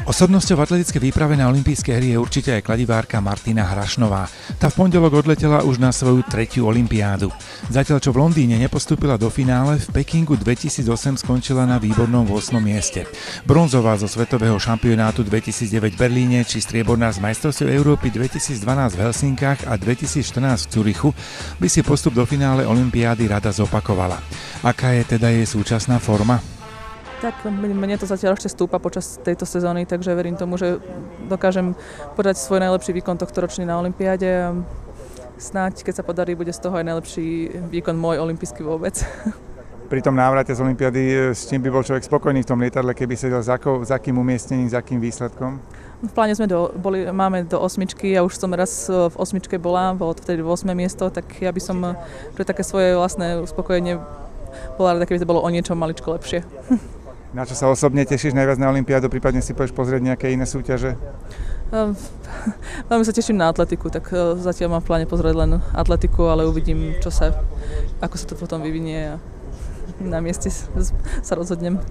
Osobnosťou v atletickej výprave na olympijské hry je určite aj kladivárka Martina Hrašnová. Tá v pondelok odletela už na svoju 3. olympiádu. Zatiaľ čo v Londýne nepostúpila do finále, v Pekingu 2008 skončila na výbornom 8. mieste. Bronzová zo svetového šampionátu 2009 v Berlíne či strieborná z majstrovstiev Európy 2012 v Helsinkách a 2014 v Curychu by si postup do finále olympiády rada zopakovala. Aká je teda jej súčasná forma? Tak mne to zatiaľ ešte stúpa počas tejto sezóny, takže verím tomu, že dokážem podať svoj najlepší výkon tohtoročný na olympiáde. Snáď, keď sa podarí, bude z toho aj najlepší výkon môj olympijský vôbec. Pri tom návrate z olympiády, s čím by bol človek spokojný v tom lietadle, keby sedel s akým umiestnením, s akým výsledkom? V pláne máme do 8, ja už som raz v 8 bola, bolo to vtedy 8. miesto, tak ja by som pre také svoje vlastné uspokojenie bola rada, keby to bolo o niečo maličko lepšie. Na čo sa osobne tešíš najviac na olympiádu, prípadne si pôjdeš pozrieť nejaké iné súťaže? Veľmi sa teším na atletiku, tak zatiaľ mám v pláne pozrieť len atletiku, ale uvidím, ako sa to potom vyvinie a na mieste sa rozhodnem.